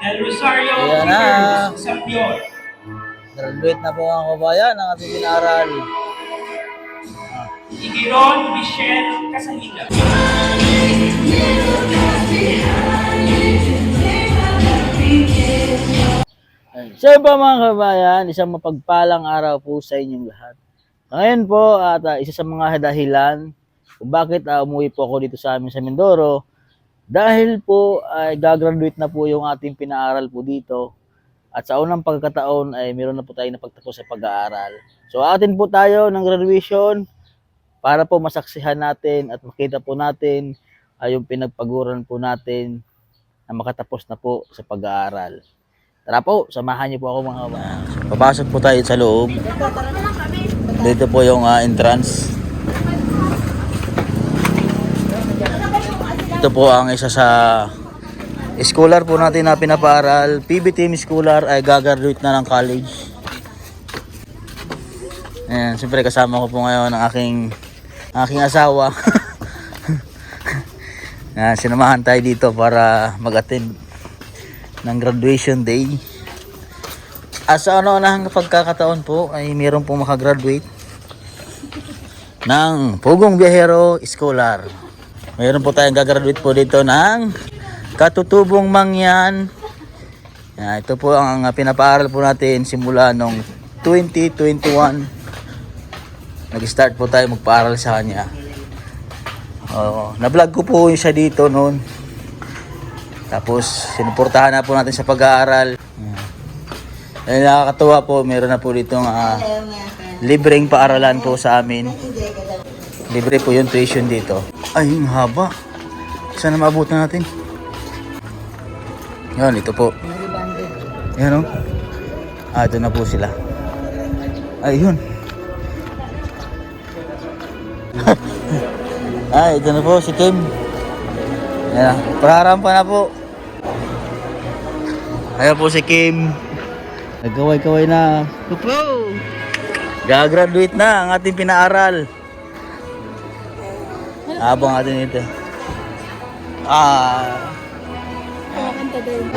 Del Rosario Ayan na. Cruz, Sampion. Graduate na po mga kabayan ang ating pinaral. Igiron Michelle Casahida. So ba mga kabayan, isang mapagpalang araw po sa inyong lahat. Ngayon po at isa sa mga dahilan kung bakit umuwi po ako dito sa amin sa Mindoro dahil po ay gagraduate na po yung ating pinaaral po dito at sa unang pagkakataon ay meron na po tayo napagtapos sa pag-aaral. So atin po tayo ng graduation para po masaksihan natin at makita po natin yung pinagpaguran po natin na makatapos na po sa pag-aaral. Tara po, samahan niyo po ako mga kabayan. Papasok po tayo sa loob. Dito po yung entrance. Ito po ang isa sa scholar po natin na pinapaaral. PB Team Scholar ay gagraduate na ng college. Ayan, siyempre kasama ko po ngayon ang aking asawa. Sinamahan tayo dito para mag-attend ng graduation day. Sa ano-unahang pagkakataon po ay mayroon pong makagraduate ng Pugong Biyahero Scholar. Mayroon po tayong gagraduate po dito ng Katutubong Mangyan. Ito po ang pinapaaral po natin simula nung 2021. Nag-start po tayo magpaaral sa kanya. Na-vlog ko po siya dito noon. Tapos sinuportahan na po natin sa pag-aaral. Nakakatuwa po, meron na po ditong libreng paaralan po sa amin. Libre po yung tuition dito. Ay, yung haba. Sana maabutan natin. Yan, ito po. Yan o. Ito na po sila. Ay, yun. Ito na po si Kim. Yan, pararampa na po. Ayan po si Kim. Nagkaway-kaway na. Pupo! Gagraduate na ang ating pinaaral. Habang atin ito. Kanta din.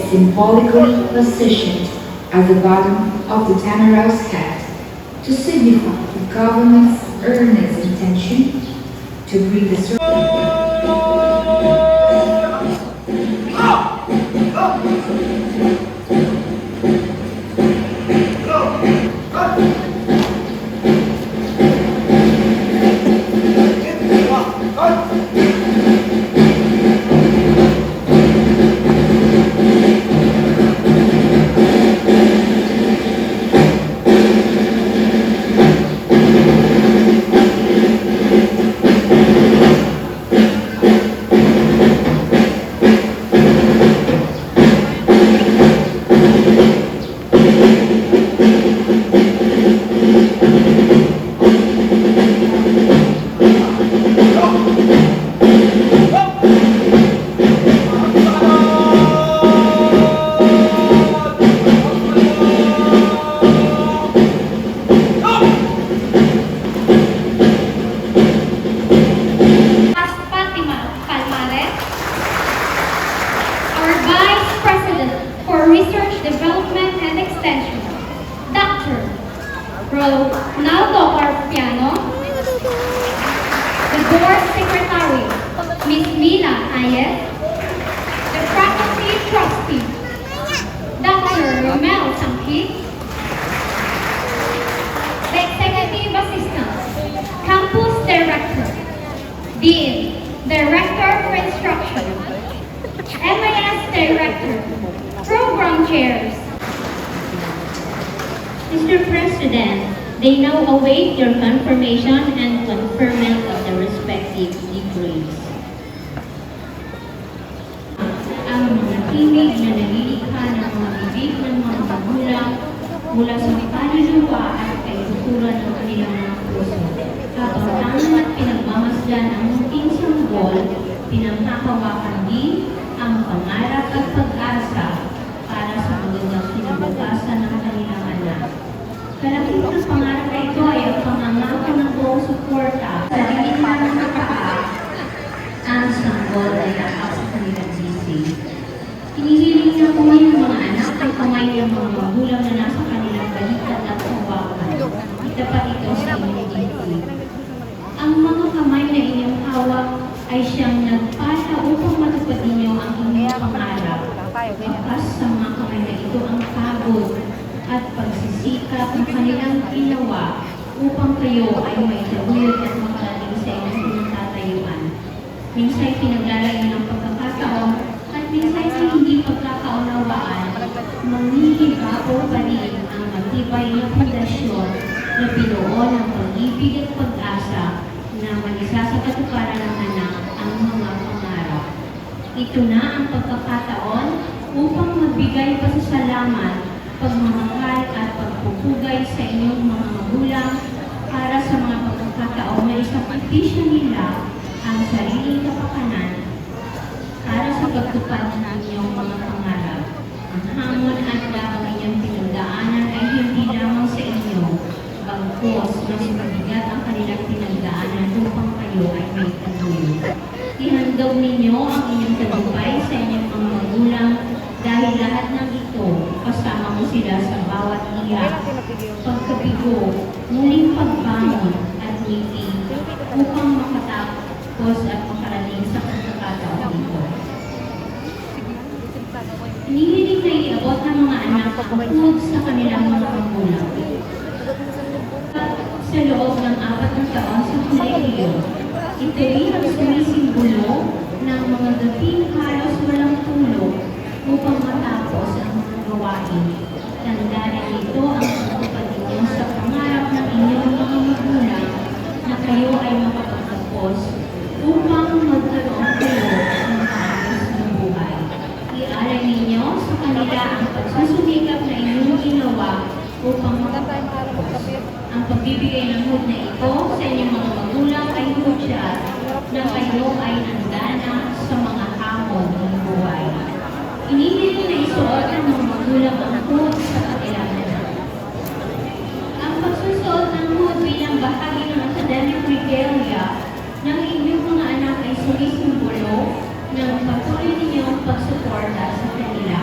symbolically positioned at the bottom of the Tamara's hat to signify the government's earnest intention to bring the Fatima Palmares, our Vice President for Research, Development and Extension, Dr. Ronaldo Carpiano, the Board Secretary, Ms. Mila Ayes, the Faculty Trustee, Dr. Romel Sangkit, the Executive Assistant, Campus Director, Dean, Director for Instruction, MIS Director, Program Chairs. Mr. President, they now await your confirmation and conferment of the respective degrees. Ang mga tinig na nalilikha ng mga bibig ng mga magulang mula sa kaluluwa at kaisuran ng kanilang mga puso. Habang tanong at pinagmamasdan ang munting sanggol, pinanghahawakan din ang pangarap at pag-asa para sa magandang kinabukasan ng kanilang anak. Kalakip ng pangarap na ito ay ang pangangako ng buong suporta sa dilihan ng kapaa ang sanggol ay nakap sa kanilang sisi. Hinihiling na kumay ng mga anak ay kumay ng mga magulang na nasa kanilang balikat at hawakan. Itapat ito sa inyong dito. Ang mga kamay na inyong hawak ay siyang nagpala upang matupad ninyo ang inyong pangarap. Bakas sa mga kamay na ito ang pagod at pagsisikap ng kanilang ginawa upang kayo ay maitaguyod at makarating sa inyong pinatatayuan. Minsan pinaglalayo ng pagkakataon at minsan ay hindi pagkakaunawaan, mangihibabaw pa rin ang matibay na pundasyon na binuo ng pag-ibig at pag-asa na manisa sa katuparan ng anak ang mga pangarap. Ito na ang pagkakataon upang magbigay pasasalamat, pagmamahal at pagpupugay sa inyong mga magulang para sa mga pagkakataon na isakripisyo nila ang sariling kapakanan para sa pagtupad ng inyong mga pangarap. Ang hamon at ang inyong pinagdaanan ay hindi lamang sa inyo, bagkos mas mabigat ang kanilang pinagdaanan upang kayo ay may tagulo. Ihandog ninyo ang inyong tagumpay sa inyong mga magulang dahil lahat ng ito, kasama mo sila sa bawat iyak, pagkabigo, muling pagbangon at ngiti upang makatapos at makarating sa pagkakataon ito. Hinihiling na iabot ng mga anak ang food sa kanilang mga magulang. Sa loob ng 4 na taon sa kolehiyo, ito rin ang sumisimbolo ng mga gabing halos walang tulog upang matapos ang mga gawain. Tandaan ito ang pagtupad ninyo sa pangarap ng inyong mga magulang na kayo ay makapagtapos upang magkaroon kayo ng maayos na buhay. Ialay ninyo sa kanila ang pagsusumikap na inyong ginawa upang makapagtapos. Ang pagbibigay ng hood na ito sa inyong mga magulang ay hudyat na kayo ay nandana sa mga hamon ng buhay. Inihiling na isuot ng mga magulang ang hood sa kanilang anak. Ang pagsusuot ng hood bilang bahagi ng academic regalia ng inyong mga anak ay sumisimbolo ng patuloy ninyong pagsuporta sa kanila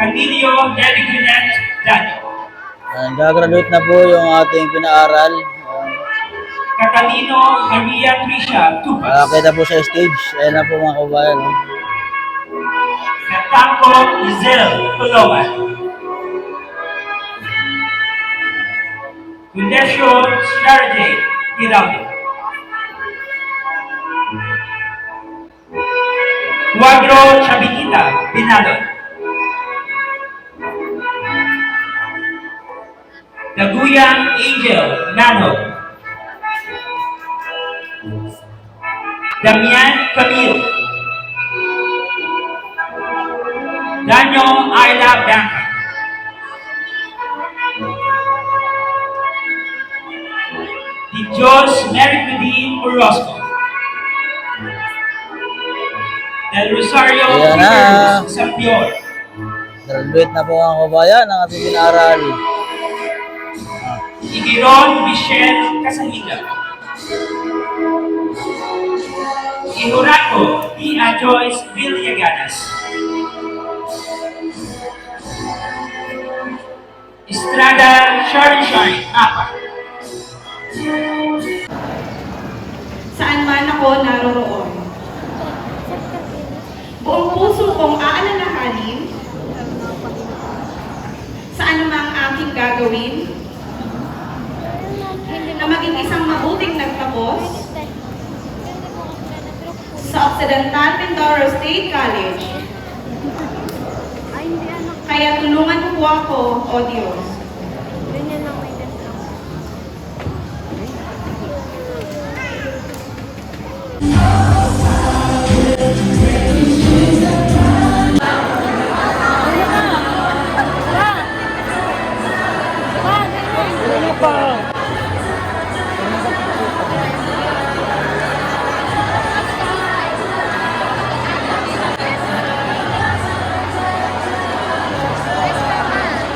Camilio Delicunet Daniel. Gagraduate na po yung ating pinaaral. Catalino Maria Tricia Tupas. Kita po sa stage. Ayan na po mga kabayan. No? Catampo Izel Toloman. Indesio Charity Giraldo. Cuadro Chabinita Binalon. Daguyang Angel Nano. Damian Camille. Daniel Ayla Blanca. Di Diyos Mary Claudine Orozco. Del Rosario Ayan na. Peter Sampior. Graduate na po mga kabayan ang ating pinaaral. Igiron Michelle Casahiga. Ihuraco Dia Joyce Villaganas. Estrada Shine Apa. Saan man ako naroroon. Buong puso kong aalalahanin sa anumang aking gagawin na maging isang mabuting nagtapos sa Occidental Mindoro State College. Kaya tulungan mo po ako, O Diyos.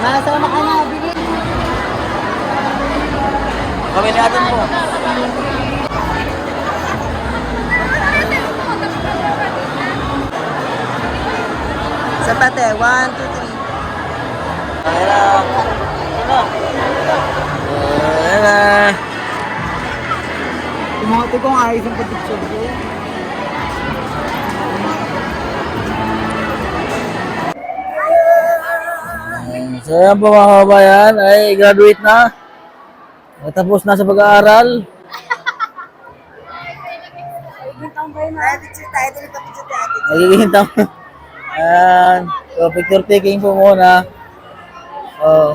Masama ka na, bigyan. Kami natin po. Sa tate, 1, 2, 3. Ayan na. Ayan na. Yung mga ito kong ayos ang pagpicture ko. So yan po mga kabayan ay graduate na. Tapos na sa pag-aaral. Magiging taon. Ayan. So picture taking po muna. Oh.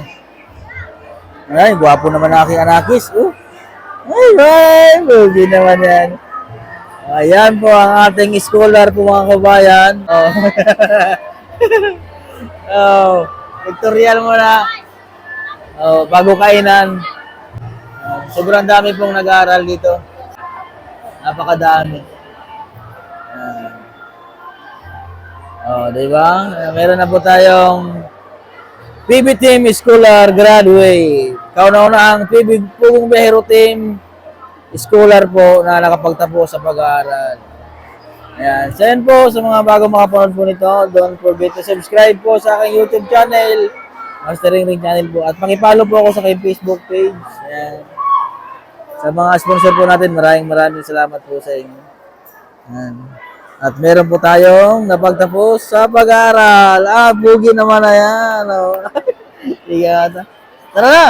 Ay, gwapo naman ang aking anakis. Ay, bugi naman yan. Ayan po ang ating scholar po mga kabayan. Oh. Oh. Pictorial muna. Oh, bago kainan. Sobrang dami pong nag-aaral dito. Napakadami. Di ba? Meron na po tayong PB Team Scholar Graduate. Kauna-una ang PB Pugong Behero Team Scholar po na nakapagtapos sa pag-aaral. Ayan. So yan po, sa mga bago makapanood po nito, don't forget to subscribe po sa aking YouTube channel, Mastering Ring channel po. At pakipollow po ako sa aking Facebook page. Ayan. Sa mga sponsor po natin, maraming salamat po sa inyo. Ayan. At meron po tayong napagtapos sa pag-aaral. Bugi naman na yan. Oh. Tara na!